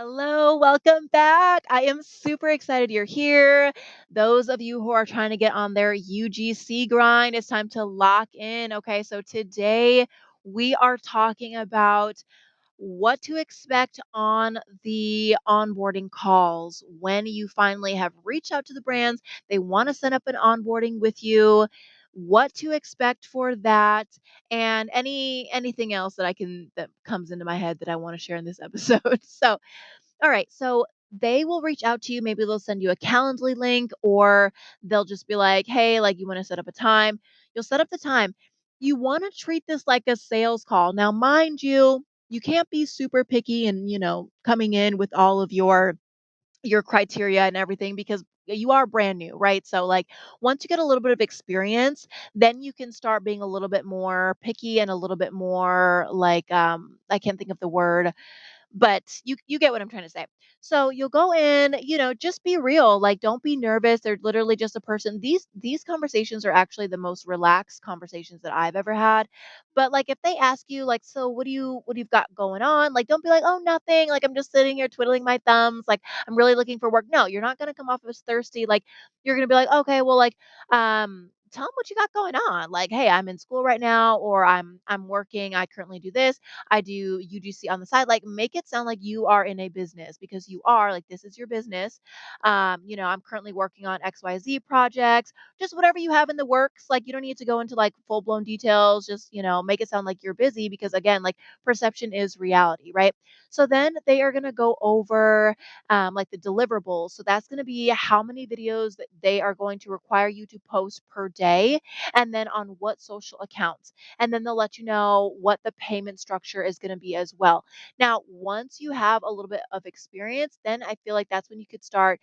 Hello, welcome back. I am super excited you're here. Those of you who are trying to get on their UGC grind, it's time to lock in. Okay, so today we are talking about what to expect on the onboarding calls when you finally have reached out to the brands. They want to set up an onboarding with you. What to expect for that, and anything else that comes into my head that I want to share in this episode. So all right. So they will reach out to you. Maybe they'll send you a Calendly link or they'll just be like, hey, like you want to set up a time. You'll set up the time. You want to treat this like a sales call. Now, mind you, you can't be super picky and, coming in with all of your criteria and everything because you are brand new, right? So like once you get a little bit of experience, then you can start being a little bit more picky and a little bit more like I can't think of the word, but you get what I'm trying to say. So you'll go in, just be real. Like don't be nervous. They're literally just a person. These conversations are actually the most relaxed conversations that I've ever had. But like if they ask you like, so what do you've got going on? Like don't be like, "Oh, nothing. Like I'm just sitting here twiddling my thumbs. Like I'm really looking for work." No, you're not going to come off as thirsty. Like you're going to be like, "Okay, well like tell them what you got going on. Like, hey, I'm in school right now or I'm working. I currently do this. I do UGC on the side." Like, make it sound like you are in a business because you are. Like, this is your business. I'm currently working on XYZ projects, just whatever you have in the works. Like, you don't need to go into like full blown details. Just, make it sound like you're busy because, again, like perception is reality, right? So then they are going to go over like the deliverables. So that's going to be how many videos that they are going to require you to post per day and then on what social accounts, and then they'll let you know what the payment structure is going to be as well. Now, once you have a little bit of experience, then I feel like that's when you could start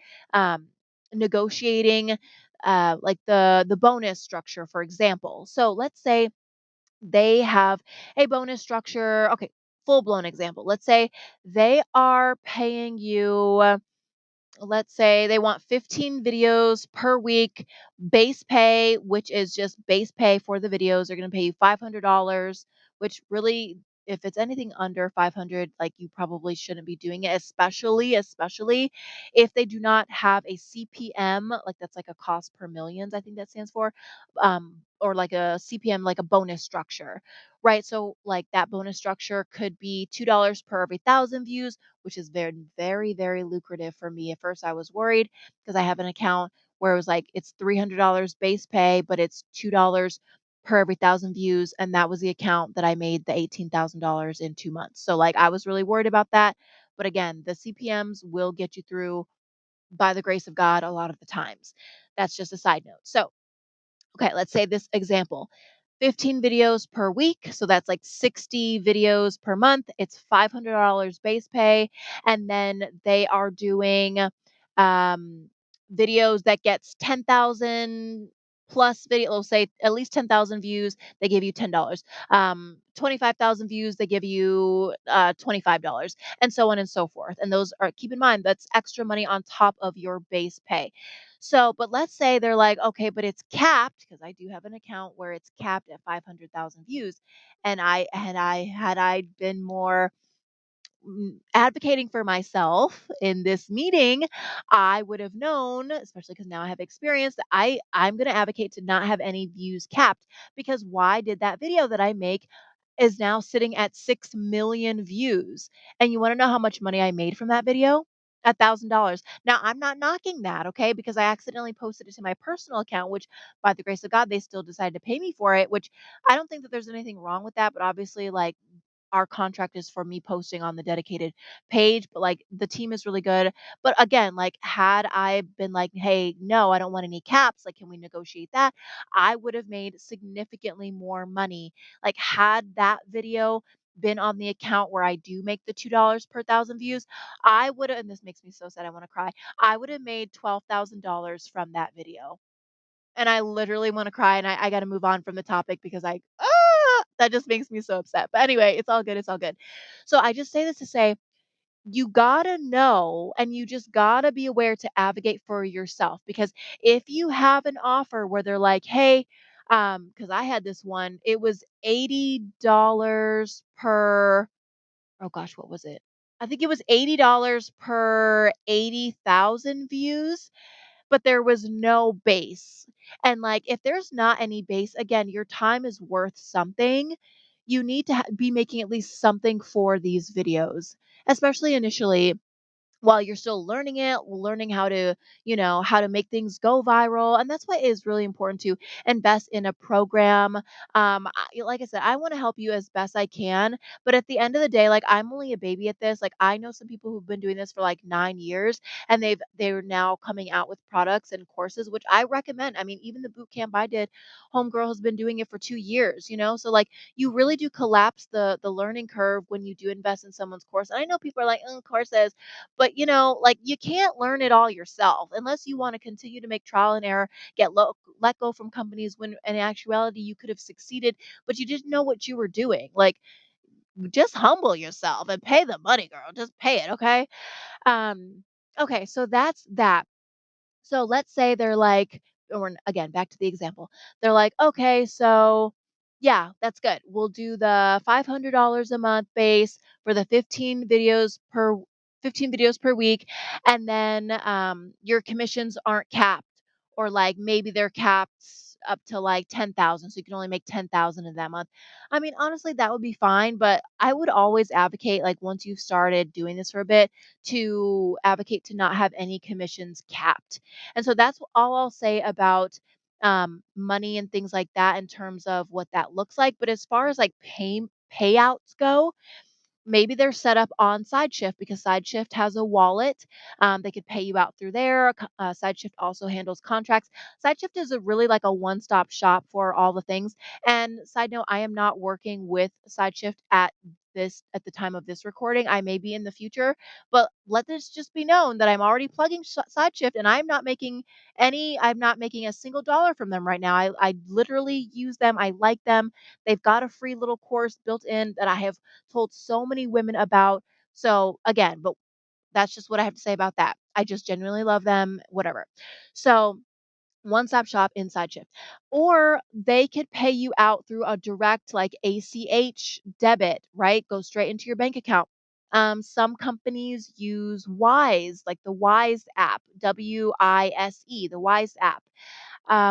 negotiating like the bonus structure, for example. So let's say they have a bonus structure. Okay, full blown example. Let's say they are paying you, let's say they want 15 videos per week, base pay, which is just base pay for the videos. They're going to pay you $500, which really, if it's anything under 500, like you probably shouldn't be doing it, especially if they do not have a CPM, like that's like a cost per millions, I think that stands for, or like a CPM, like a bonus structure, right? So like that bonus structure could be $2 per every thousand views, which is very, very, very lucrative for me. At first, I was worried because I have an account where it was like it's $300 base pay, but it's $2 per every thousand views. And that was the account that I made the $18,000 in 2 months. So, like, I was really worried about that. But again, the CPMs will get you through by the grace of God a lot of the times. That's just a side note. So, okay, let's say this example. 15 videos per week. So that's like 60 videos per month. It's $500 base pay. And then they are doing um, videos that gets 10,000 plus video. Let's say at least 10,000 views. They give you $10. 25,000 views. They give you $25 and so on and so forth. And those are, keep in mind, that's extra money on top of your base pay. So, but let's say they're like, okay, but it's capped because I do have an account where it's capped at 500,000 views. And had I been more advocating for myself in this meeting, I would have known, especially because now I have experience, that I'm going to advocate to not have any views capped because why did that video that I make is now sitting at 6 million views. And you want to know how much money I made from that video? $1,000. Now, I'm not knocking that, okay? Because I accidentally posted it to my personal account, which by the grace of God, they still decided to pay me for it, which I don't think that there's anything wrong with that. But obviously, like, our contract is for me posting on the dedicated page, but like the team is really good. But again, like had I been like, hey, no, I don't want any caps, like, can we negotiate that? I would have made significantly more money. Like, had that video been on the account where I do make the $2 per thousand views, I would have, and this makes me so sad, I want to cry. I would have made $12,000 from that video. And I literally wanna cry, and I gotta move on from the topic because that just makes me so upset. But anyway, it's all good, it's all good. So I just say this to say, you gotta know, and you just gotta be aware to advocate for yourself, because if you have an offer where they're like, "Hey," because I had this one, it was $80 per, oh gosh, what was it? I think it was $80 per 80,000 views, but there was no base. And, like, if there's not any base, again, your time is worth something. You need to be making at least something for these videos, especially initially while you're still learning it, learning how to, how to make things go viral. And that's why it is really important to invest in a program. Like I said, I want to help you as best I can. But at the end of the day, like I'm only a baby at this. Like I know some people who've been doing this for like 9 years and they're now coming out with products and courses, which I recommend. I mean, even the boot camp I did, Homegirl has been doing it for 2 years, So like you really do collapse the learning curve when you do invest in someone's course. And I know people are like, courses, but, like you can't learn it all yourself unless you want to continue to make trial and error, let go from companies when in actuality you could have succeeded, but you didn't know what you were doing. Like just humble yourself and pay the money, girl. Just pay it, okay? Um, okay, so that's that. So let's say they're like, or again, back to the example. They're like, okay, so yeah, that's good. We'll do the $500 a month base for the 15 videos per week, and then your commissions aren't capped, or like maybe they're capped up to like 10,000, so you can only make 10,000 in that month. I mean, honestly, that would be fine, but I would always advocate, like once you've started doing this for a bit, to advocate to not have any commissions capped. And so that's all I'll say about money and things like that in terms of what that looks like. But as far as like payouts go, maybe they're set up on SideShift because SideShift has a wallet. They could pay you out through there. SideShift also handles contracts. SideShift is a really like a one-stop shop for all the things. And side note, I am not working with SideShift at the time of this recording. I may be in the future, but let this just be known that I'm already plugging SideShift and I'm not making a single dollar from them right now. I literally use them. I like them. They've got a free little course built in that I have told so many women about. So again, but that's just what I have to say about that. I just genuinely love them, whatever. So one stop shop inside Shift. Or they could pay you out through a direct like ACH debit, right? Go straight into your bank account. Some companies use Wise, like the Wise app, WISE, the Wise app.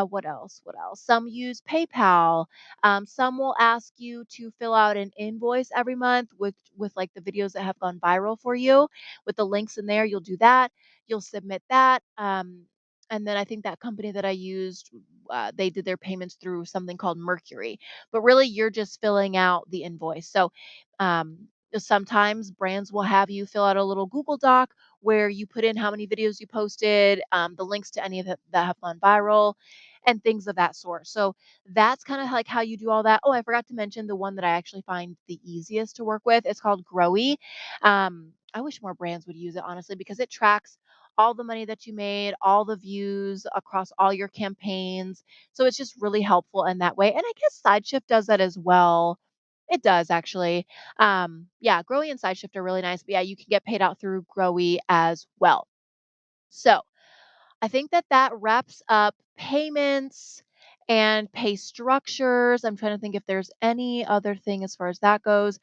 What else? What else? Some use PayPal. Some will ask you to fill out an invoice every month with like the videos that have gone viral for you, with the links in there. You'll do that. You'll submit that. And then I think that company that I used, they did their payments through something called Mercury. But really, you're just filling out the invoice. So sometimes brands will have you fill out a little Google Doc where you put in how many videos you posted, the links to any of it that have gone viral, and things of that sort. So that's kind of like how you do all that. Oh, I forgot to mention the one that I actually find the easiest to work with. It's called Growy. I wish more brands would use it, honestly, because it tracks all the money that you made, all the views across all your campaigns. So it's just really helpful in that way. And I guess SideShift does that as well. It does actually. Yeah, Growy and SideShift are really nice. But yeah, you can get paid out through Growy as well. So I think that wraps up payments and pay structures. I'm trying to think if there's any other thing as far as that goes.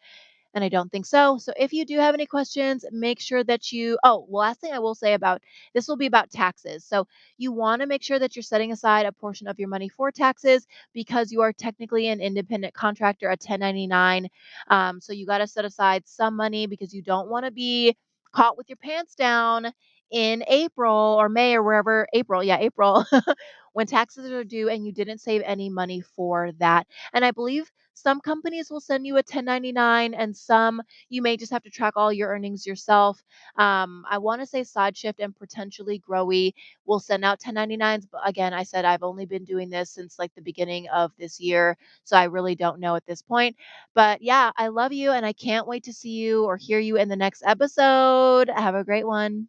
And I don't think so. So if you do have any questions, make sure that last thing I will say about this will be about taxes. So you want to make sure that you're setting aside a portion of your money for taxes because you are technically an independent contractor, a 1099. So you got to set aside some money because you don't want to be caught with your pants down in April or May or wherever. April, yeah, April, when taxes are due and you didn't save any money for that. And I believe some companies will send you a 1099 and some you may just have to track all your earnings yourself. I want to say SideShift and potentially Growy will send out 1099s. But again, I said I've only been doing this since like the beginning of this year. So I really don't know at this point. But yeah, I love you and I can't wait to see you or hear you in the next episode. Have a great one.